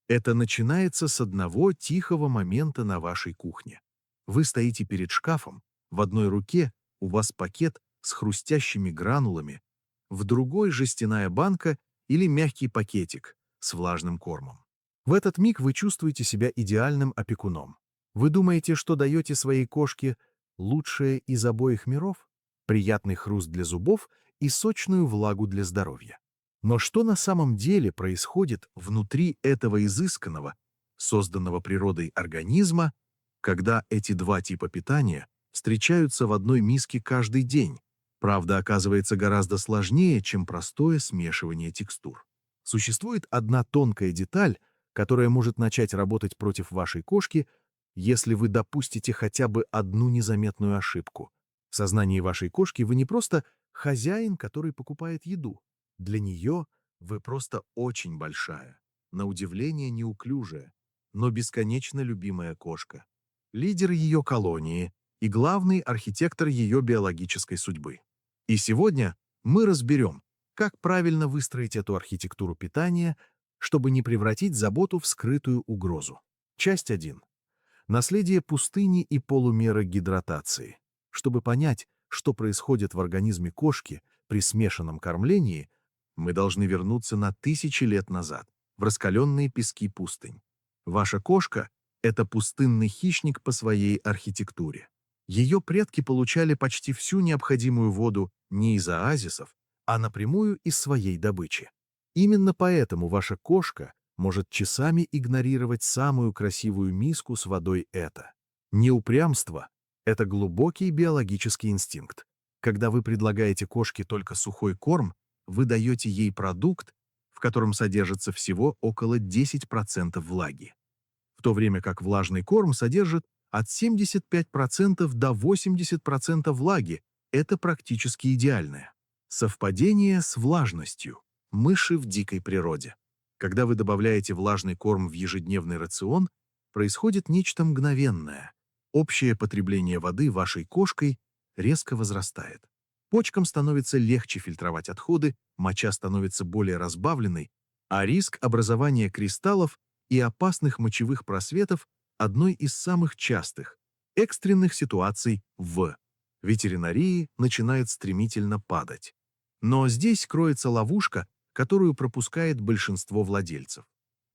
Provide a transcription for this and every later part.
Это начинается с одного тихого момента на вашей кухне. Вы стоите перед шкафом, в одной руке у вас пакет с хрустящими гранулами, в другой жестяная банка или мягкий пакетик с влажным кормом. В этот миг вы чувствуете себя идеальным опекуном. Вы думаете, что даете своей кошке лучшее из обоих миров? Приятный хруст для зубов и сочную влагу для здоровья. Но что на самом деле происходит внутри этого изысканного, созданного природой организма, когда эти два типа питания встречаются в одной миске каждый день? Правда, оказывается гораздо сложнее, чем простое смешивание текстур. Существует одна тонкая деталь, которая может начать работать против вашей кошки, если вы допустите хотя бы одну незаметную ошибку. В сознании вашей кошки вы не просто хозяин, который покупает еду. Для нее вы просто очень большая, на удивление неуклюжая, но бесконечно любимая кошка. Лидер ее колонии и главный архитектор ее биологической судьбы. И сегодня мы разберем, как правильно выстроить эту архитектуру питания, чтобы не превратить заботу в скрытую угрозу. Часть 1. Наследие пустыни и полумера гидратации. Чтобы понять, что происходит в организме кошки при смешанном кормлении, мы должны вернуться на тысячи лет назад, в раскаленные пески пустынь. Ваша кошка — это пустынный хищник по своей архитектуре. Ее предки получали почти всю необходимую воду не из оазисов, а напрямую из своей добычи. Именно поэтому ваша кошка может часами игнорировать самую красивую миску с водой это. Не упрямство, это глубокий биологический инстинкт. Когда вы предлагаете кошке только сухой корм, вы даете ей продукт, в котором содержится всего около 10% влаги, в то время как влажный корм содержит от 75% до 80% влаги. Это практически идеальное. Совпадение с влажностью. Мыши в дикой природе. Когда вы добавляете влажный корм в ежедневный рацион, происходит нечто мгновенное. Общее потребление воды вашей кошкой резко возрастает. Почкам становится легче фильтровать отходы, моча становится более разбавленной, а риск образования кристаллов и опасных мочевых просветов – одной из самых частых, экстренных ситуаций в ветеринарии начинает стремительно падать. Но здесь кроется ловушка, которую пропускает большинство владельцев.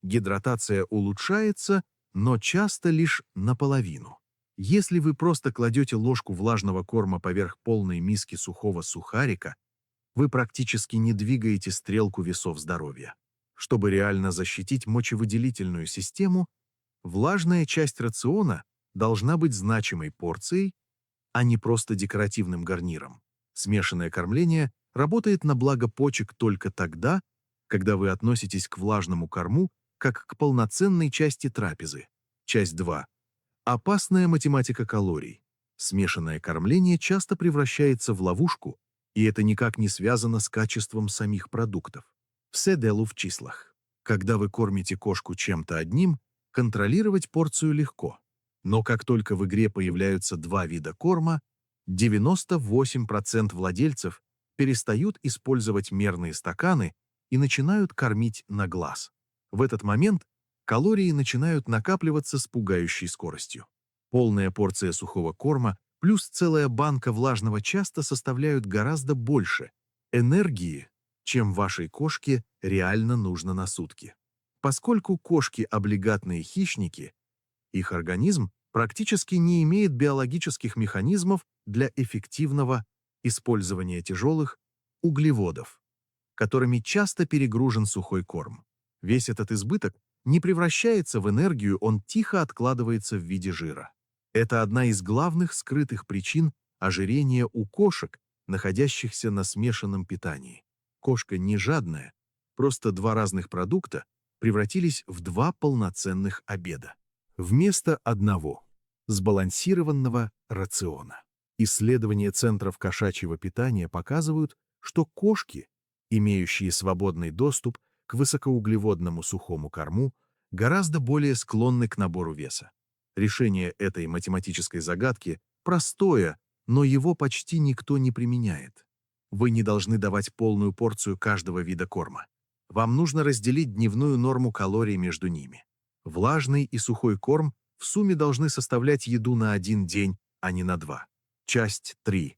Гидратация улучшается, но часто лишь наполовину. Если вы просто кладете ложку влажного корма поверх полной миски сухого сухарика, вы практически не двигаете стрелку весов здоровья. Чтобы реально защитить мочевыделительную систему, влажная часть рациона должна быть значимой порцией, а не просто декоративным гарниром. Смешанное кормление работает на благо почек только тогда, когда вы относитесь к влажному корму как к полноценной части трапезы. Часть 2. Опасная математика калорий. Смешанное кормление часто превращается в ловушку, и это никак не связано с качеством самих продуктов. Все дело в числах. Когда вы кормите кошку чем-то одним, контролировать порцию легко. Но как только в игре появляются два вида корма, 98% владельцев перестают использовать мерные стаканы и начинают кормить на глаз. В этот момент калории начинают накапливаться с пугающей скоростью. Полная порция сухого корма плюс целая банка влажного часто составляют гораздо больше энергии, чем вашей кошке реально нужно на сутки. Поскольку кошки – облигатные хищники, их организм практически не имеет биологических механизмов для эффективного использования тяжелых углеводов, которыми часто перегружен сухой корм. Весь этот избыток не превращается в энергию, он тихо откладывается в виде жира. Это одна из главных скрытых причин ожирения у кошек, находящихся на смешанном питании. Кошка не жадная, просто два разных продукта превратились в два полноценных обеда. Вместо одного сбалансированного рациона. Исследования центров кошачьего питания показывают, что кошки, имеющие свободный доступ к высокоуглеводному сухому корму, гораздо более склонны к набору веса. Решение этой математической загадки простое, но его почти никто не применяет. Вы не должны давать полную порцию каждого вида корма. Вам нужно разделить дневную норму калорий между ними. Влажный и сухой корм в сумме должны составлять еду на один день, а не на два. Часть 3.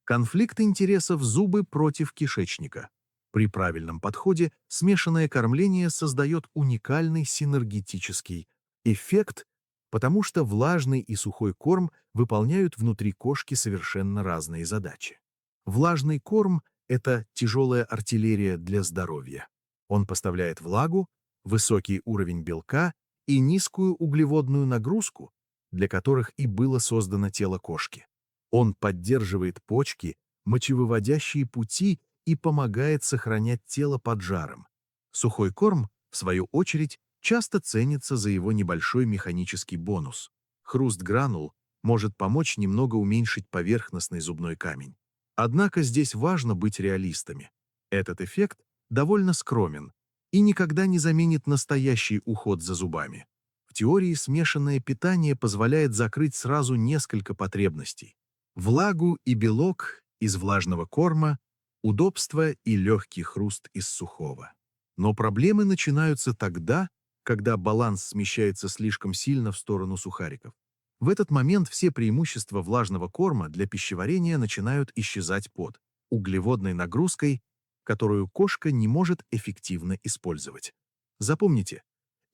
Конфликт интересов зубы против кишечника. При правильном подходе смешанное кормление создает уникальный синергетический эффект, потому что влажный и сухой корм выполняют внутри кошки совершенно разные задачи. Влажный корм– это тяжелая артиллерия для здоровья. Он поставляет влагу, высокий уровень белка и низкую углеводную нагрузку, для которых и было создано тело кошки. Он поддерживает почки, мочевыводящие пути и помогает сохранять тело под жаром. Сухой корм, в свою очередь, часто ценится за его небольшой механический бонус. Хруст гранул может помочь немного уменьшить поверхностный зубной камень. Однако здесь важно быть реалистами. Этот эффект довольно скромен и никогда не заменит настоящий уход за зубами. В теории смешанное питание позволяет закрыть сразу несколько потребностей. Влагу и белок из влажного корма, удобство и легкий хруст из сухого. Но проблемы начинаются тогда, когда баланс смещается слишком сильно в сторону сухариков. В этот момент все преимущества влажного корма для пищеварения начинают исчезать под углеводной нагрузкой, которую кошка не может эффективно использовать. Запомните,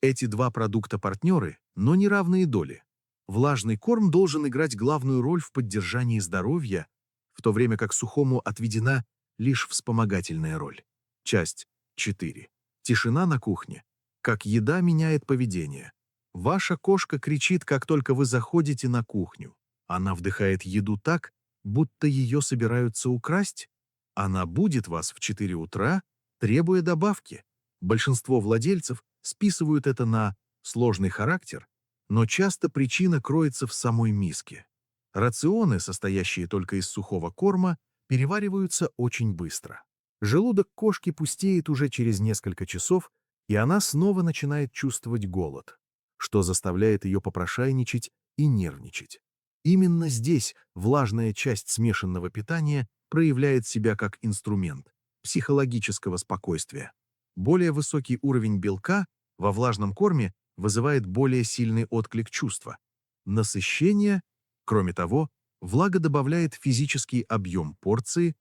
эти два продукта-партнеры, но не равные доли. Влажный корм должен играть главную роль в поддержании здоровья, в то время как сухому отведена лишь вспомогательная роль. Часть 4. Тишина на кухне. Как еда меняет поведение. Ваша кошка кричит, как только вы заходите на кухню. Она вдыхает еду так, будто ее собираются украсть. Она будит вас в 4 утра, требуя добавки. Большинство владельцев списывают это на сложный характер, но часто причина кроется в самой миске. Рационы, состоящие только из сухого корма, перевариваются очень быстро. Желудок кошки пустеет уже через несколько часов, и она снова начинает чувствовать голод, что заставляет ее попрошайничать и нервничать. Именно здесь влажная часть смешанного питания проявляет себя как инструмент психологического спокойствия. Более высокий уровень белка во влажном корме вызывает более сильный отклик чувства. Насыщение, кроме того, влага добавляет физический объем порции,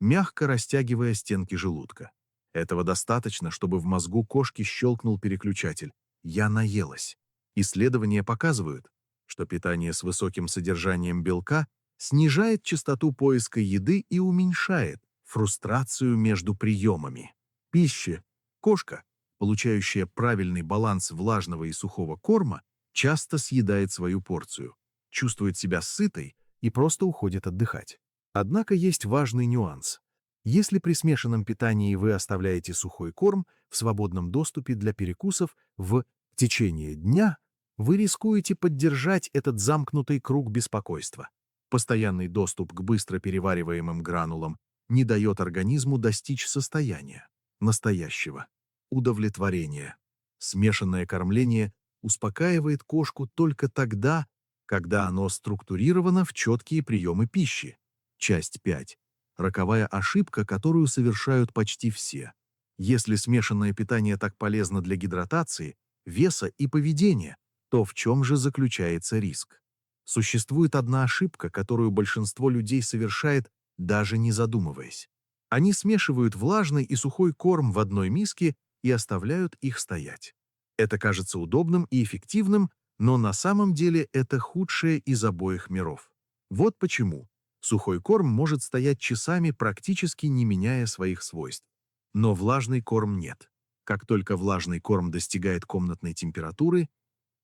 мягко растягивая стенки желудка. Этого достаточно, чтобы в мозгу кошки щелкнул переключатель «Я наелась». Исследования показывают, что питание с высоким содержанием белка снижает частоту поиска еды и уменьшает фрустрацию между приемами. Пищи. Кошка, получающая правильный баланс влажного и сухого корма, часто съедает свою порцию, чувствует себя сытой и просто уходит отдыхать. Однако есть важный нюанс. Если при смешанном питании вы оставляете сухой корм в свободном доступе для перекусов в течение дня, вы рискуете поддержать этот замкнутый круг беспокойства. Постоянный доступ к быстро перевариваемым гранулам не дает организму достичь состояния настоящего удовлетворения. Смешанное кормление успокаивает кошку только тогда, когда оно структурировано в четкие приемы пищи. Часть 5. Роковая ошибка, которую совершают почти все. Если смешанное питание так полезно для гидратации, веса и поведения, то в чем же заключается риск? Существует одна ошибка, которую большинство людей совершает, даже не задумываясь. Они смешивают влажный и сухой корм в одной миске и оставляют их стоять. Это кажется удобным и эффективным, но на самом деле это худшее из обоих миров. Вот почему сухой корм может стоять часами, практически не меняя своих свойств. Но влажный корм нет. Как только влажный корм достигает комнатной температуры,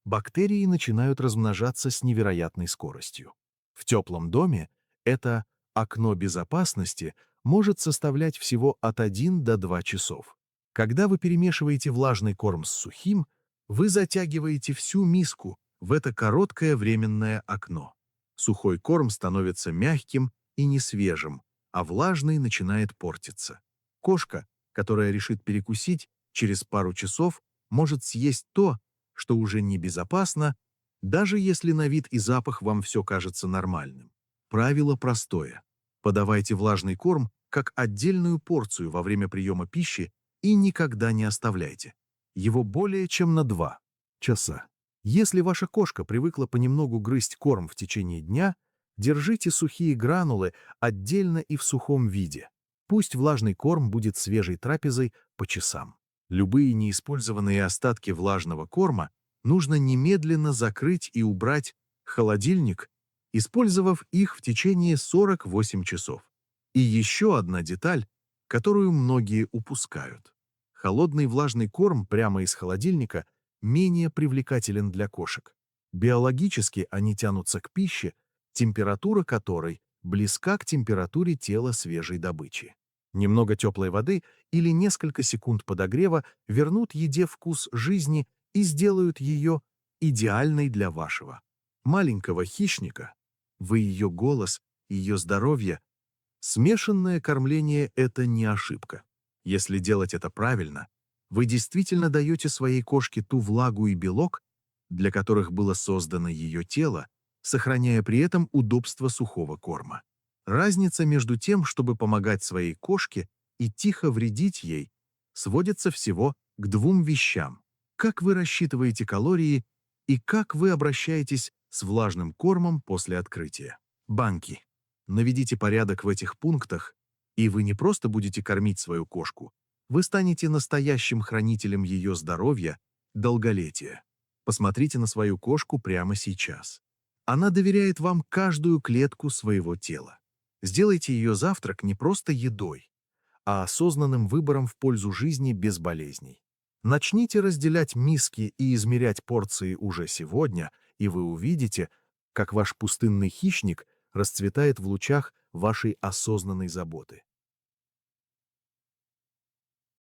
бактерии начинают размножаться с невероятной скоростью. В теплом доме это окно безопасности может составлять всего от 1 до 2 часов. Когда вы перемешиваете влажный корм с сухим, вы затягиваете всю миску в это короткое временное окно. Сухой корм становится мягким и несвежим, а влажный начинает портиться. Кошка, которая решит перекусить, через пару часов может съесть то, что уже небезопасно, даже если на вид и запах вам все кажется нормальным. Правило простое. Подавайте влажный корм как отдельную порцию во время приема пищи и никогда не оставляйте его более чем на 2 часа. Если ваша кошка привыкла понемногу грызть корм в течение дня, держите сухие гранулы отдельно и в сухом виде. Пусть влажный корм будет свежей трапезой по часам. Любые неиспользованные остатки влажного корма нужно немедленно закрыть и убрать в холодильник, использовав их в течение 48 часов. И еще одна деталь, которую многие упускают. Холодный влажный корм прямо из холодильника менее привлекателен для кошек. Биологически они тянутся к пище, температура которой близка к температуре тела свежей добычи. Немного теплой воды или несколько секунд подогрева вернут еде вкус жизни и сделают ее идеальной для вашего маленького хищника. Вы ее голос, ее здоровье. Смешанное кормление – это не ошибка. Если делать это правильно, вы действительно даете своей кошке ту влагу и белок, для которых было создано ее тело, сохраняя при этом удобство сухого корма. Разница между тем, чтобы помогать своей кошке и тихо вредить ей, сводится всего к 2 вещам. Как вы рассчитываете калории и как вы обращаетесь с влажным кормом после открытия банки. Наведите порядок в этих пунктах, и вы не просто будете кормить свою кошку, вы станете настоящим хранителем ее здоровья, долголетия. Посмотрите на свою кошку прямо сейчас. Она доверяет вам каждую клетку своего тела. Сделайте ее завтрак не просто едой, а осознанным выбором в пользу жизни без болезней. Начните разделять миски и измерять порции уже сегодня, и вы увидите, как ваш пустынный хищник расцветает в лучах вашей осознанной заботы.